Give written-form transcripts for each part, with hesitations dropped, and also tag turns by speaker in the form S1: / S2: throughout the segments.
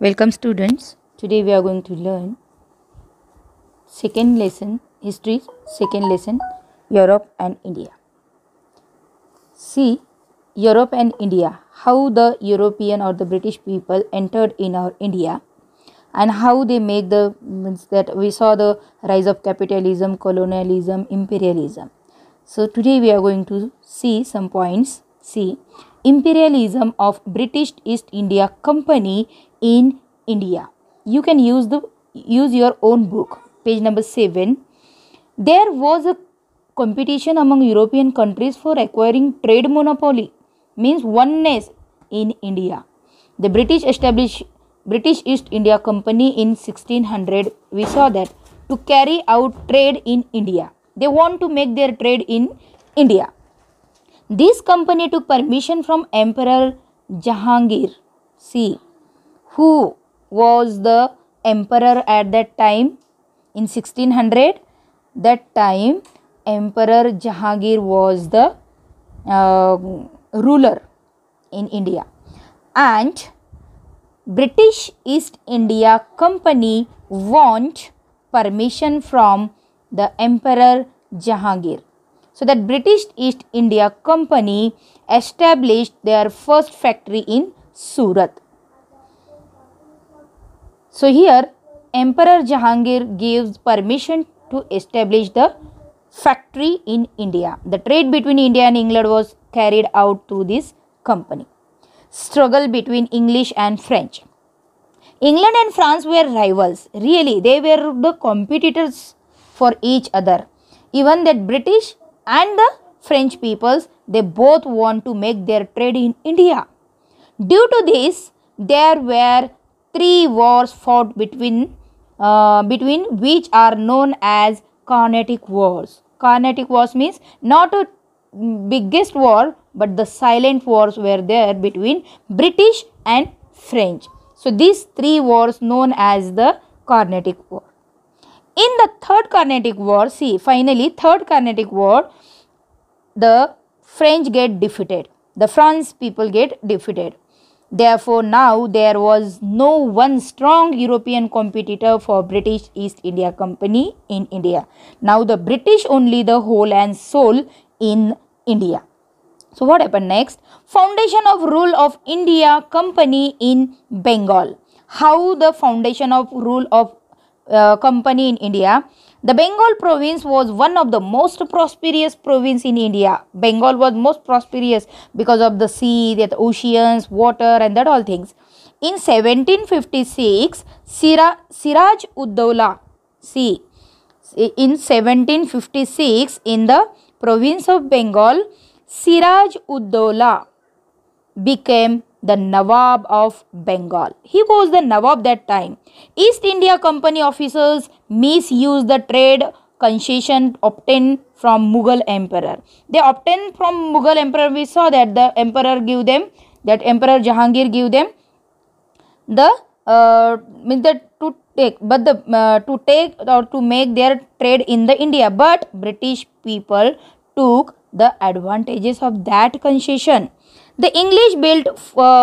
S1: Welcome students. Today we are going to learn second lesson history, second lesson Europe and India. See Europe and India, how the European or the British people entered in our India and how they make the means that we saw the rise of capitalism, colonialism, imperialism. So today we are going to see some points. See imperialism of British East India Company in India. You can use your own book, page number 7. There was a competition among European countries for acquiring trade monopoly, means oneness in India. The British established British East India Company in 1600. We saw that to carry out trade in India. They want to make their trade in India. This company took permission from Emperor Jahangir. See, who was the emperor at that time in 1600? That time Emperor Jahangir was the ruler in India, and British East India Company want permission from the Emperor Jahangir. So that British East India Company established their first factory in Surat. So here Emperor Jahangir gives permission to establish the factory in India. The trade between India and England was carried out through this company. Struggle between English and French. England and France were rivals. Really, they were the competitors for each other. Even that British and the French peoples, they both want to make their trade in India. Due to this, there were 3 wars fought between which are known as Carnatic Wars. Carnatic Wars means not a biggest war, but the silent wars were there between British and French. So these 3 wars known as the Carnatic War. In the third Carnatic War, see finally third Carnatic War, the French get defeated. The France people get defeated. Therefore, now there was no one strong European competitor for British East India Company in India. Now the British only the whole and soul in India. So what happened next? Foundation of rule of India Company in Bengal. How the foundation of rule of company in India? The Bengal province was one of the most prosperous province in India. Bengal was most prosperous because of the sea, the oceans, water and that all things. In 1756, Siraj Ud-Dawla, see, in 1756 in the province of Bengal, Siraj Ud-Dawla became the Nawab of Bengal. He was the Nawab that time. East India Company officers misused the trade concession obtained from Mughal Emperor. They obtained from Mughal Emperor. We saw that the Emperor give them, that Emperor Jahangir give them the means that to take, but the to take or to make their trade in the India. But British people took the advantages of that concession. The English built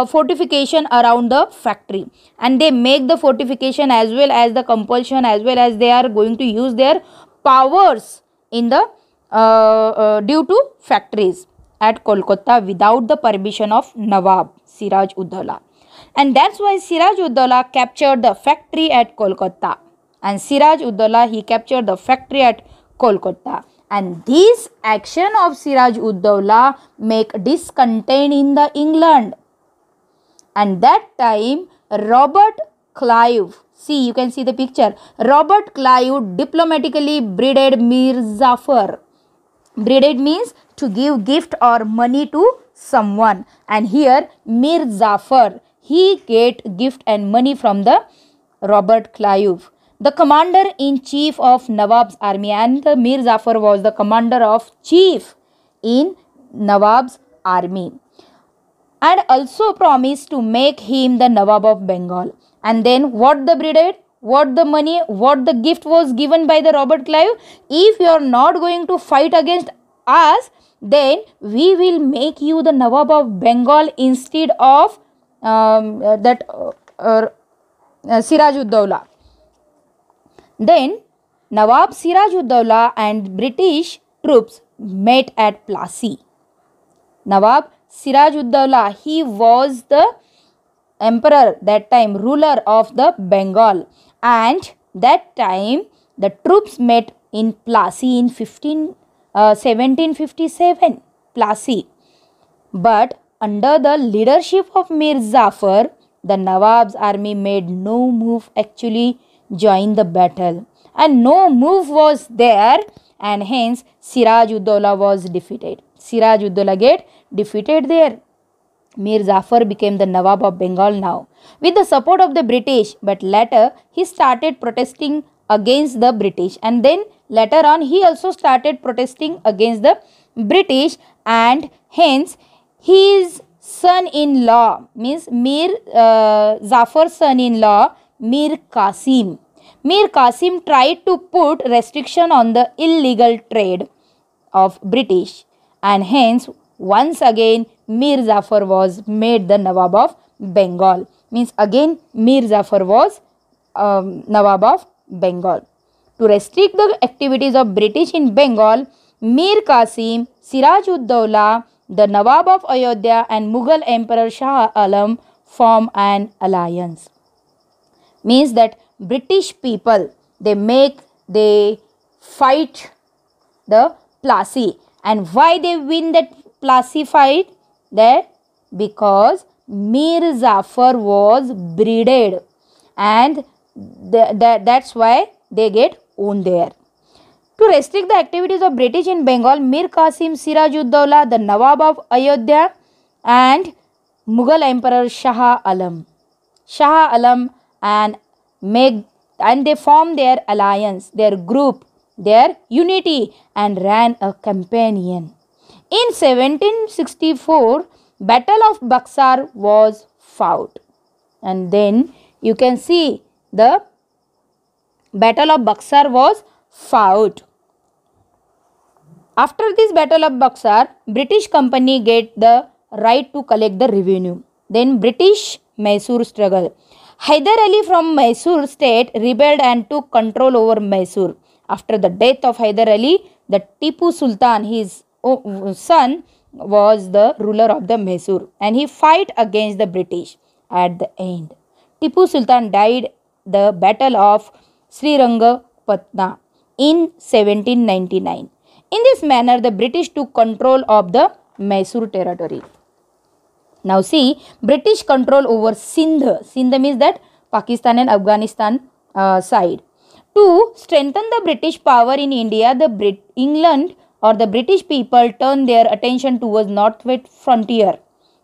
S1: fortification around the factory, and they make the fortification as well as the compulsion, as well as they are going to use their powers in the due to factories at Kolkata without the permission of Nawab Siraj Ud-Dawla. And that's why Siraj Ud-Dawla captured the factory at Kolkata, and Siraj Ud-Dawla he captured the factory at Kolkata. And this action of Siraj Ud-Dawla make discontent in the England. And that time Robert Clive, see you can see the picture, Robert Clive diplomatically breeded Mir Jafar. Breeded means to give gift or money to someone, and here Mir Jafar he get gift and money from the Robert Clive, the commander-in-chief of Nawab's army, and the Mir Jafar was the commander-in-chief in Nawab's army, and also promised to make him the Nawab of Bengal. And then what the breeded, what the money, what the gift was given by the Robert Clive? If you are not going to fight against us, then we will make you the Nawab of Bengal instead of Siraj-ud-Dawla. Then Nawab Siraj-ud-Dawla and British troops met at Plassey. Nawab Siraj-ud-Dawla, he was the emperor that time, ruler of the Bengal, and that time the troops met in Plassey in 1757, Plassey. But under the leadership of Mir Jafar, the Nawab's army made no move actually join the battle, and no move was there, and hence Siraj-ud-Dawla was defeated. Siraj-ud-Dawla get defeated there. Mir Jafar became the Nawab of Bengal now with the support of the British, but later he started protesting against the British, and then later on he also started protesting against the British, and hence his son-in-law, means Mir Jafar's son-in-law, Mir Qasim. Mir Qasim tried to put restriction on the illegal trade of British, and hence once again Mir Jafar was made the Nawab of Bengal. Means again Mir Jafar was Nawab of Bengal. To restrict the activities of British in Bengal, Mir Qasim, Siraj-ud-Dawla, the Nawab of Ayodhya and Mughal Emperor Shah Alam form an alliance. Means that British people, they fight the Plassey. And why they win that Plassey fight? That because Mir Jafar was breeded, and that's why they get won there. To restrict the activities of British in Bengal, Mir Qasim, Siraj-ud-Dawla, the Nawab of Ayodhya and Mughal Emperor Shah Alam and they formed their alliance, their group, their unity, and ran a campaign. In 1764, Battle of Buxar was fought, and then you can see the Battle of Buxar was fought. After this Battle of Buxar, British company get the right to collect the revenue. Then British Mysore struggle. Hyder Ali from Mysore state rebelled and took control over Mysore. After the death of Hyder Ali, the Tipu Sultan, his son, was the ruler of the Mysore, and he fight against the British. At the end, Tipu Sultan died the Battle of Srirangapatna in 1799. In this manner, the British took control of the Mysore territory. Now see, British control over Sindh. Sindh means that Pakistan and Afghanistan side. To strengthen the British power in India, England or the British people turned their attention towards northwest frontier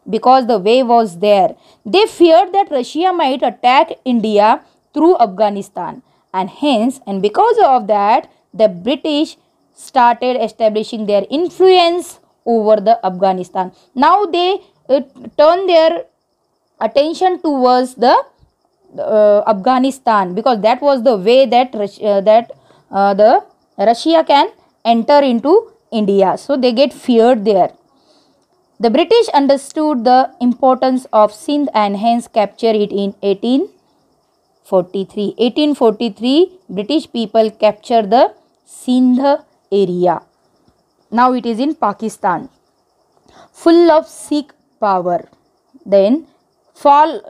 S1: because the way was there. They feared that Russia might attack India through Afghanistan, and hence and because of that, the British started establishing their influence over the Afghanistan. Now they turn their attention towards the Afghanistan, because that was the way that the Russia can enter into India. So they get feared there. The British understood the importance of Sindh and hence captured it in 1843. 1843, British people captured the Sindh area. Now it is in Pakistan. Full of Sikh power. Then fall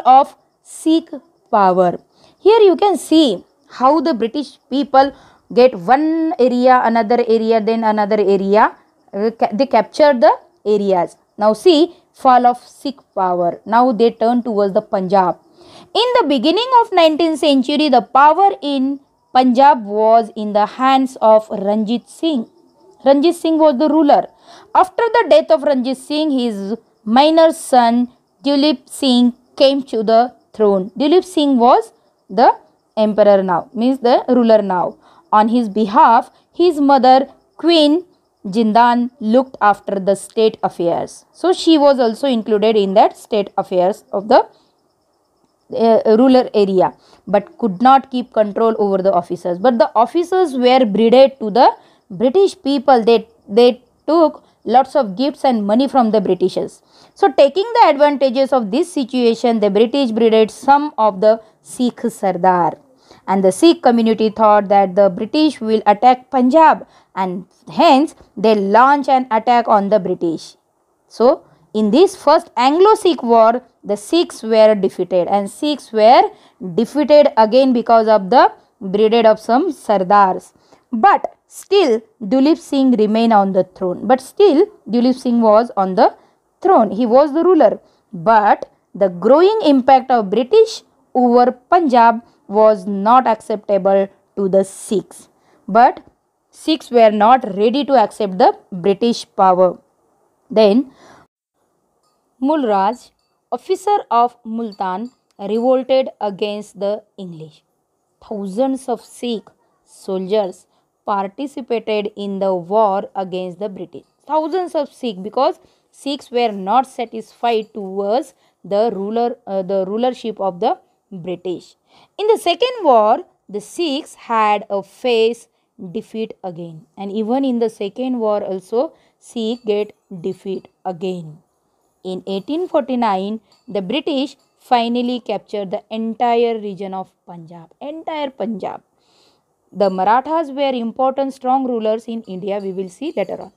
S1: of Sikh power. Here you can see how the British people get one area, another area, then another area. They capture the areas. Now see, fall of Sikh power. Now they turn towards the Punjab. In the beginning of 19th century, the power in Punjab was in the hands of Ranjit Singh. Ranjit Singh was the ruler. After the death of Ranjit Singh, his minor son Duleep Singh came to the throne. Duleep Singh was the emperor now, means the ruler now. On his behalf, his mother Queen Jindan looked after the state affairs. So she was also included in that state affairs of the rural area, but could not keep control over the officers. But the officers were breded to the British people. They took lots of gifts and money from the Britishers. So taking the advantages of this situation, the British betrayed some of the Sikh Sardar, and the Sikh community thought that the British will attack Punjab, and hence they launched an attack on the British. So in this first Anglo-Sikh war, the Sikhs were defeated, and Sikhs were defeated again because of the brigade of some Sardars. But still Duleep Singh remained on the throne. But still Duleep Singh was on the throne. He was the ruler. But the growing impact of British over Punjab was not acceptable to the Sikhs. But Sikhs were not ready to accept the British power. Then Mulraj, officer of Multan, revolted against the English. Thousands of Sikh soldiers participated in the war against the British. Thousands of Sikh, because Sikhs were not satisfied towards the rulership of the British. In the second war, the Sikhs had a face defeat again, and even in the second war also Sikh get defeat again. In 1849, the British finally captured the entire region of Punjab. Entire Punjab. The Marathas were important strong rulers in India, we will see later on.